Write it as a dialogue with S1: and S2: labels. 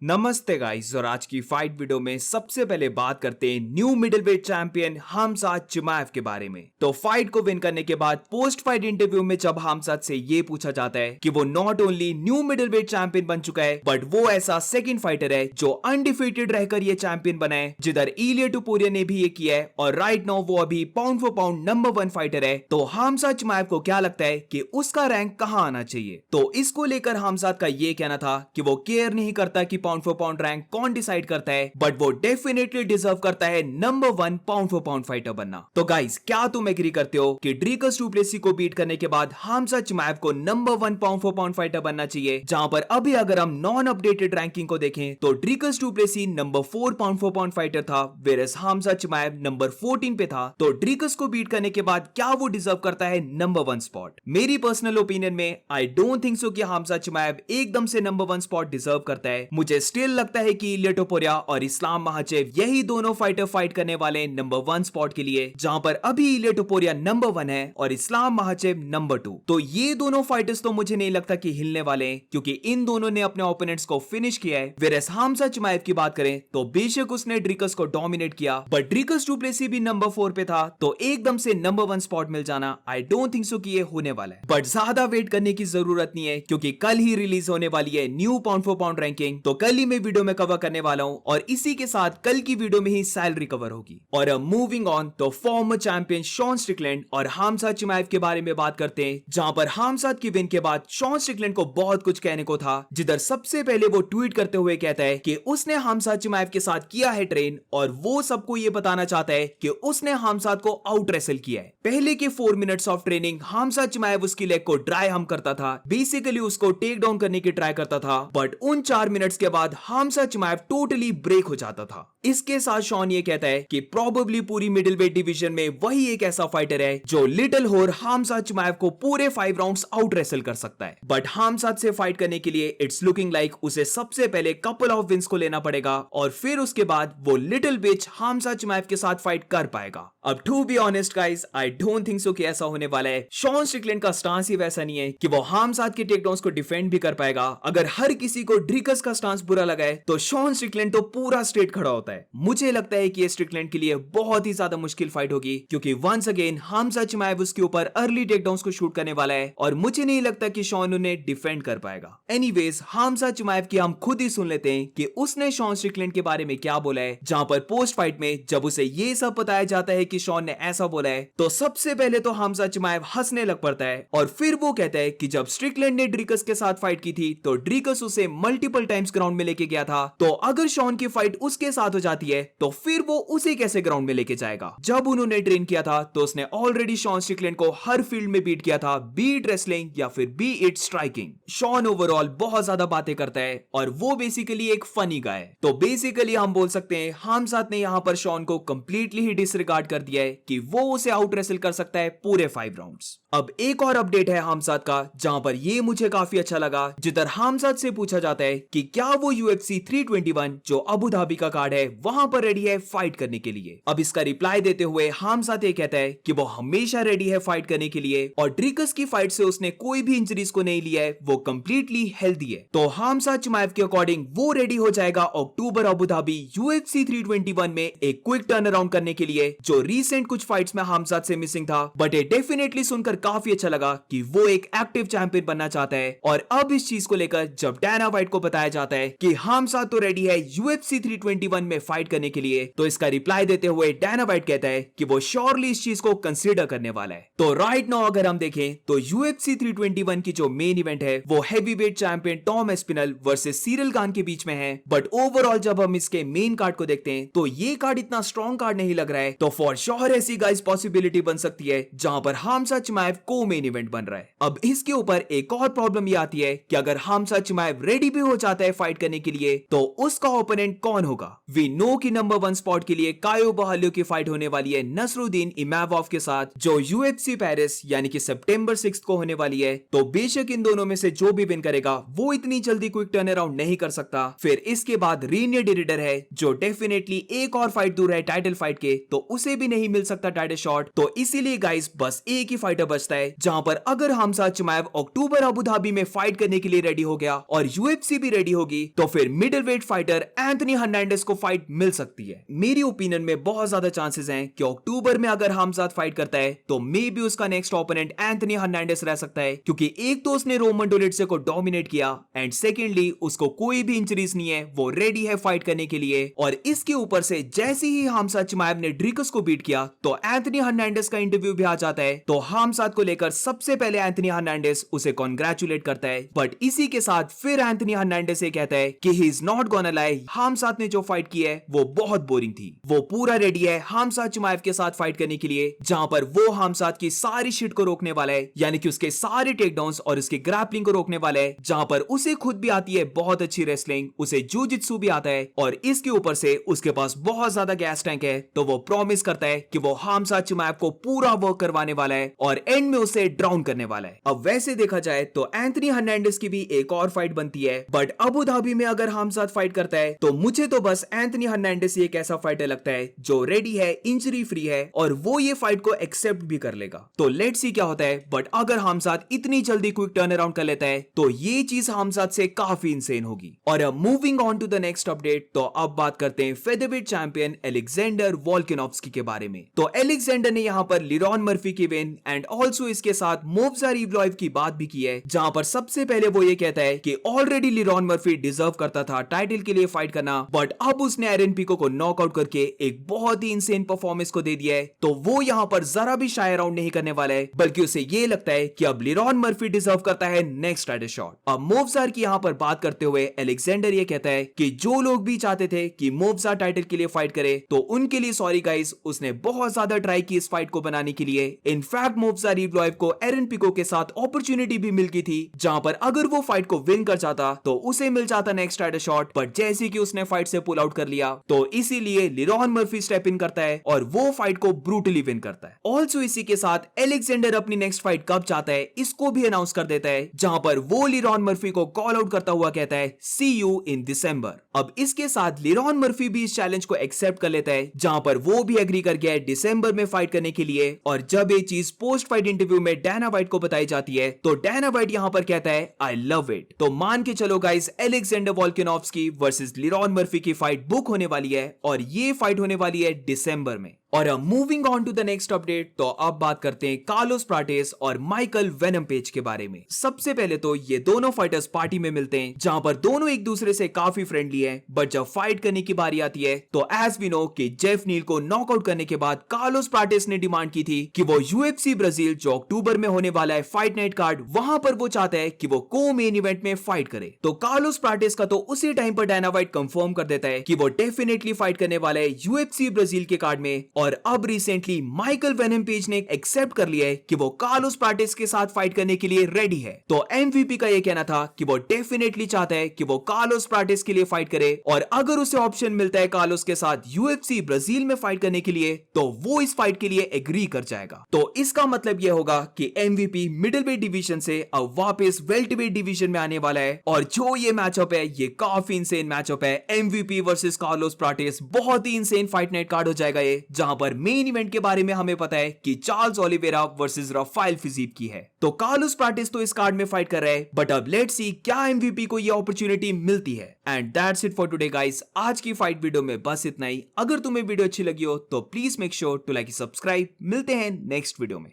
S1: नमस्ते गाइस। और आज की फाइट वीडियो में सबसे पहले बात करते हैं न्यू मिडिलवेट चैंपियन हमजात चिमाएव के बारे में। तो फाइट को विन करने के बाद पोस्ट फाइट इंटरव्यू में जब हमजात से ये पूछा जाता है कि वो not only new middleweight champion बन चुका है बट वो ऐसा सेकंड फाइटर है जो अनडिफीटेड रहकर ये चैंपियन बना है, जिधर इलिया टुपुरिया ने भी ये किया है और राइट नाउ वो अभी pound for pound number 1 fighter है। तो हमजात चिमाएव को क्या लगता है कि उसका रैंक कहां आना चाहिए? तो इसको लेकर हमजात का ये कहना था कि वो केयर नहीं करता कि पाउंड फॉर पाउंड रैंक कौन डिसाइड करता है, बट वो डेफिनेटली डिजर्व करता है number 1 pound for pound fighter बनना। तो गाइस, क्या तुम एग्री करते हो कि ड्रीकस डु प्लेसी को बीट करने के बाद हमजात चिमाएव को number 1 pound for pound fighter बनना चाहिए? जहां पर अभी अगर हम नॉन अपडेटेड रैंकिंग को देखें तो Dricus Du Plessis number 4 pound for pound fighter था, वेरस हमजात चिमाएव नंबर 14 पे था। तो ड्रीकस को बीट करने के बाद क्या वो डिजर्व करता है नंबर 1 स्पॉट? मेरी पर्सनल ओपिनियन में आई डोंट थिंक सो कि हमजात चिमाएव एकदम से नंबर 1 स्पॉट डिजर्व करता है। मुझे स्टिल लगता है कि इलिया टुपुरिया और इस्लाम मखाचेव यही दोनों फाइटर फाइट करने वाले नंबर 1 स्पॉट के लिए, जहां पर अभी इलिया टुपुरिया नंबर 1 है और इस्लाम मखाचेव नंबर 2। तो ये दोनों फाइटर्स तो मुझे नहीं लगता कि हिलने वाले हैं, क्योंकि इन दोनों ने अपने ओपोनेंट्स को फिनिश किया है। वेरस हमजात चिमाएव की बात करें तो बेशक उसने ड्रीकस को डोमिनेट किया, बट ड्रीकस डु प्लेसी भी नंबर 4 पे था, तो एकदम से नंबर 1 स्पॉट मिल जाना आई डोंट थिंक सो कि ये होने वाला है। बट ज्यादा वेट करने की जरूरत नहीं है, क्योंकि कल ही रिलीज होने वाली है new pound for pound ranking. तो कल ही मैं वीडियो में कवर करने वाला हूं और इसी के साथ कल की वीडियो में ही सैलरी कवर होगी। और अब मूविंग ऑन तो फॉर्मर चैंपियन शॉन स्ट्रिकलैंड और हमजात चिमाएव के बारे में बात करते हैं, जहां पर हमजात की विन के बाद शॉन स्ट्रिकलैंड को बहुत कुछ कहने को था, जिधर सबसे पहले वो ट्वीट करते हुए कहता है कि उसने हमजात चिमाएव के साथ किया है ट्रेन और वो सबको ये बताना चाहता है कि उसने हमजात को आउट रेसल किया है। पहले के 4 मिनट्स ऑफ ट्रेनिंग हमजात चिमाएव उसकी लेग को ड्राई हम करता था, बेसिकली उसको टेक डाउन करने की ट्राई करता था, बट उन 4 मिनट्स के बाद हमजात चिमाएव टोटली ब्रेक हो जाता था। इसके साथ शॉन ये कहता है कि प्रोबेबली पूरी मिडिल वेट डिवीजन में वही एक ऐसा फाइटर है जो लिटिल होर हमजात चिमाएव को पूरे 5 राउंड्स आउट रेसल कर सकता है। बट हमजात से फाइट करने के लिए इट्स लुकिंग लाइक उसे सबसे पहले कपल ऑफ विंस को लेना पड़ेगा और फिर उसके बाद वो लिटिल बिच हमजात चिमाएव के साथ फाइट कर पाएगा। अब to be honest guys, I don't think so कि ऐसा होने वाला है। शॉन स्ट्रिकलैंड का स्टांस ही वैसा नहीं है कि वो हमजात के टेकडाउन्स को डिफेंड भी कर पाएगा। अगर हर किसी को ड्रीकस का स्टांस बुरा लगा है तो शॉन स्ट्रिकलैंड तो पूरा स्ट्रेट खड़ा होता है। मुझे लगता है कि ये स्ट्रिकलैंड के लिए बहुत ही ज्यादा मुश्किल फाइट होगी, क्योंकि वंस अगेन हमजात चिमाएव उसके ऊपर अर्ली टेकडाउन्स को शूट करने वाला है और मुझे नहीं लगता कि शॉन उन्हें डिफेंड कर पाएगा। एनीवेज, हमजात चिमाएव की हम खुद ही सुन लेते हैं कि उसने शॉन स्ट्रिकलैंड के बारे में क्या बोला है, जहां पर पोस्ट फाइट में जब उसे ये सब बताया जाता है कि शॉन ने ऐसा बोला है, तो सबसे पहले तो हमजात चिमाएव हंसने लग पड़ता है और फिर वो कहता है कि जब स्ट्रिकलैंड ने ड्रीकस के साथ फाइट की थी तो ड्रीकस उसे मल्टीपल टाइम्स ग्राउंड में लेके गया था, तो अगर शॉन की फाइट उसके साथ हो जाती है तो फिर वो उसे कैसे ग्राउंड में लेके जाएगा? जब उन्होंने ट्रेन किया था तो उसने ऑलरेडी शॉन स्ट्रिकलैंड को हर फील्ड में बीट किया था, बी इट रेसलिंग या फिर be it striking. Sean overall बहुत ज्यादा बातें करता है और वो बेसिकली एक फनी गाय है। तो बेसिकली हम बोल सकते हैं हमजात ने यहाँ पर शॉन को कंप्लीटली ही डिसरिगार्ड कर दिया है कि वो उसे आउट रेसल कर सकता है पूरे 5 राउंड्स। अब एक और अपडेट है हमजात का, जहां पर ये मुझे काफी अच्छा लगा, जिधर हमजात से पूछा जाता है कि क्या वो UFC 321 जो अबू धाबी का कार्ड है वहां पर रेडी है फाइट करने के लिए। अब इसका रिप्लाई देते हुए हमजात ये कहता है कि वो हमेशा रेडी है फाइट करने के लिए और ड्रीकस की फाइट से उसने कोई भी इंजरीज को नहीं लिया है, वो कंप्लीटली हेल्दी है। तो हमजात चिमाएव के अकॉर्डिंग वो रेडी हो जाएगा अक्टूबर अबू धाबी UFC 321 में एक क्विक टर्न अराउंड करने के लिए, जो रिसेंट कुछ फाइट्स में हमजात से मिसिंग था। बट ये डेफिनेटली सुनकर काफी अच्छा लगा कि वो एक एक्टिव चैंपियन बनना चाहता है। और अब इस चीज को लेकर जब डायना व्हाइट को बताया जाता है कि हमजात तो रेडी है UFC 321 में फाइट करने के लिए, तो इसका रिप्लाई देते हुए डायना व्हाइट कहता है कि वो श्योरली इस चीज को कंसीडर करने वाला है। तो राइट नाउ अगर हम देखें तो UFC 321 की जो मेन इवेंट है वो heavyweight champion Tom Aspinall versus Ciryl Gane के बीच में है। बट ओवरऑल जब हम इसके मेन कार्ड को देखते हैं तो ये कार्ड इतना स्ट्रॉन्ग कार्ड नहीं लग रहा है। तो फॉर श्योर ऐसी गाइस पॉसिबिलिटी बन सकती है जहां पर हमजात चिमाएव को मेन इवेंट बन रहा है। अब इसके ऊपर एक और प्रॉब्लम ये आती है कि अगर हमजात चिमाएव रेडी भी हो जाता है फाइट करने के लिए तो उसका ओपोनेंट कौन होगा? वी नो कि नंबर 1 स्पॉट के लिए कायो बहालियो की फाइट होने वाली है नसरुद्दीन इमामोव के साथ, जो UFC पेरिस यानी कि सितंबर 6 को होने वाली है। तो बेशक इन दोनों में से जो भी विन करेगा वो इतनी जल्दी क्विक टर्न अराउंड नहीं कर सकता। फिर इसके बाद रीनियर डिरिडर है जो डेफिनेटली एक और फाइट दूर है टाइटल फाइट के, तो उसे भी नहीं मिल सकता टाइटल शॉट। तो इसीलिए गाइस बस एक ही फाइटर बचता है, जहां पर अगर हमजात चिमाएव अक्टूबर अबू धाबी में फाइट करने के लिए रेडी हो गया और UFC भी रेडी होगी तो फिर middle weight fighter Anthony Hernandez को फाइट मिल सकती है। मेरी ओपिनियन में बहुत ज्यादा चांसेस हैं कि अक्टूबर में अगर हमजात फाइट करता है तो मे बी उसका नेक्स्ट ओपोनेंट एंथनी हर्नांडेज रह सकता है, क्योंकि एक तो उसने रोमन डोलिट्जे को डोमिनेट किया एंड सेकेंडली उसको कोई भी इंजरीज नहीं है, वो रेडी है फाइट करने के लिए। और इसके ऊपर से जैसे ही हमजात चिमाएव ने ड्रिकस को बीट किया तो एंथनी हर्नांडेज का इंटरव्यू भी आ जाता है। तो हमजात को लेकर सबसे पहले एंथनी हर्नांडेज उसे कॉन्ग्रेचुलेट करता है, बट इसी के साथ फिर एंथनी हर्नांडेज से कहता है कि he is not gonna lie, Khamzat ने जो फाइट की है वो बहुत बोरिंग थी, वो पूरा रेडी है हमजात चिमाएव के साथ फाइट करने के लिए, जहां पर वो हमजात की सारी शिट को रोकने वाला है, यानी कि उसके सारे टेकडाउन्स और उसके ग्रैपलिंग को रोकने वाला है, जहां पर उसे खुद भी आती है बहुत अच्छी रेसलिंग, उसे जूजित्सु भी आता है और इसके ऊपर से उसके पास बहुत ज्यादा गैस टैंक है। तो वो प्रॉमिस करता है कि वो हमजात चिमाएव को पूरा वर्क करवाने वाला है और एंड में उसे ड्राउन करने वाला है। अब वैसे देखा जाए तो एंथनी हर्नांडेज की भी एक और फाइट बनती है, बट अबू धाबी में अगर हमजात फाइट करता है तो मुझे तो बस एंथनी हर्नांडेज ही एक ऐसा फाइटर लगता है जो रेडी है, इंजरी फ्री है और वो ये फाइट को एक्सेप्ट भी कर लेगा। तो लेट्स सी क्या होता है, बट अगर हमजात इतनी जल्दी क्विक टर्न अराउंड कर लेता है तो ये चीज हमजात से काफी इंसेन होगी। और अब moving on to the next update, तो अब बात करते हैं फेदरवेट चैंपियन अलेक्जेंडर वोल्कानोव्स्की के बारे में। तो अलेक्जेंडर ने यहाँ पर लिरॉन मर्फी की विन एंड ऑल्सो इसके साथ मोव्जा रीवलॉइव की बात भी की है, जहां पर सबसे पहले वो ये कहता है कि ऑलरेडी लिरॉन मर्फी डिजर्व करता था टाइटल के लिए फाइट करना, बट अब उसने एरन पिको को नॉकआउट करके एक बहुत ही इंसेन परफॉर्मेंस को दे दिया है। तो वो यहाँ पर जरा भी शाय अराउंड नहीं करने वाला है, बल्कि उसे ये लगता है कि अब लिरॉन मर्फी डिजर्व करता है नेक्स्ट टाइटल शॉट। अब मोव्जार की यहाँ पर बात करते हुए अलेक्जेंडर ये कहता है कि जो लोग भी चाहते थे कि मोव्जा टाइटल के लिए फाइट करे तो उनके लिए सॉरी गाइस, उसने बहुत ज्यादा ट्राई की इस फाइट को बनाने के लिए। इनफैक्ट मोव्जा रीवलॉइव को एरन पिको के साथ अपॉर्चुनिटी भी मिल गई थी, जहां पर अगर वो फाइट को विन कर जाता तो उसे मिल जाता नेक्स्ट टाइटल शॉट, बट जैसे कि उसने फाइट से पुल आउट कर लिया तो इसीलिए लिरॉन मर्फी स्टेप इन करता है और वो फाइट को ब्रूटली विन करता है। ऑल्सो इसी के साथ अलेक्जेंडर अपनी नेक्स्ट फाइट कब चाहता है इसको भी अनाउंस कर देता है, जहां पर वो लिरॉन मर्फी को कॉल आउट करता हुआ कहता है सी यू इन दिसंबर। अब इसके साथ लिरॉन मर्फी भी इस चैलेंज को एक्सेप्ट कर लेता है, जहां पर वो भी एग्री कर गया है दिसंबर में फाइट करने के लिए। और जब ये चीज पोस्ट फाइट इंटरव्यू में डैना वाइट को बताई जाती है तो डैना वाइट यहां पर कहता है आई लव इट। तो मान के चलो guys, Alexander Volkanovski versus Lerone Murphy की फाइट बुक होने वाली है और ये फाइट होने वाली है दिसंबर में। और अब moving on to the next update, तो अब बात करते हैं कार्लोस प्राटेस और माइकल वेनम पेज के बारे में। सबसे पहले तो ये दोनों फाइटर्स पार्टी में मिलते हैं, जहां पर दोनों एक दूसरे से काफी फ्रेंडली हैं, बट जब फाइट करने की बारी आती है तो एज वी नो कि जेफ नील को नॉकआउट करने के बाद कार्लोस प्राटेस ने डिमांड की थी कि वो यूएफसी ब्राजील जो अक्टूबर में होने वाला है फाइट नाइट कार्ड, वहां पर वो चाहता है कि वो को मेन इवेंट में फाइट करे। तो कार्लोस प्राटेस का तो उसी टाइम पर डायना वाइट कंफर्म कर देता है कि वो डेफिनेटली फाइट करने वाला है यूएफसी ब्राजील के कार्ड में। और अब रिसेंटली माइकल वेनम पेज ने एक्सेप्ट कर लिया है कि वो कार्लोस प्राटेस के साथ फाइट करने के लिए रेडी है। तो एमवीपी का ये कहना था कि वो डेफिनेटली चाहता है कि वो कार्लोस प्राटेस के लिए फाइट करे, और अगर उसे ऑप्शन मिलता है कार्लोस के साथ यूएफसी ब्राजील में फाइट करने के लिए तो वो इस फाइट के लिए एग्री कर जाएगा। तो इसका मतलब ये होगा कि एमवीपी मिडिल वेट डिवीजन से अब वापस वेल्टरवेट डिवीजन में आने वाला है। और जो ये मैचअप है ये काफी इंसेन मैचअप है, एमवीपी वर्सेस कार्लोस प्राटेस, बहुत ही इंसेन फाइट नाइट कार्ड हो जाएगा ये, जहां पर मेन इवेंट के बारे में हमें पता है कि चार्ल्स ओलिवेरा वर्सेस राफाइल फिजीब की है। तो कार्लोस प्राटेस तो इस कार्ड में फाइट कर रहा है, बट अब लेट्स सी क्या एमवीपी को ये अपॉर्चुनिटी मिलती है। And that's it for today guys, आज की फाइट वीडियो में बस इतना ही। अगर तुम्हें वीडियो अच्छी लगी हो तो please make sure to like subscribe. मिलते हैं नेक्स्ट वीडियो में।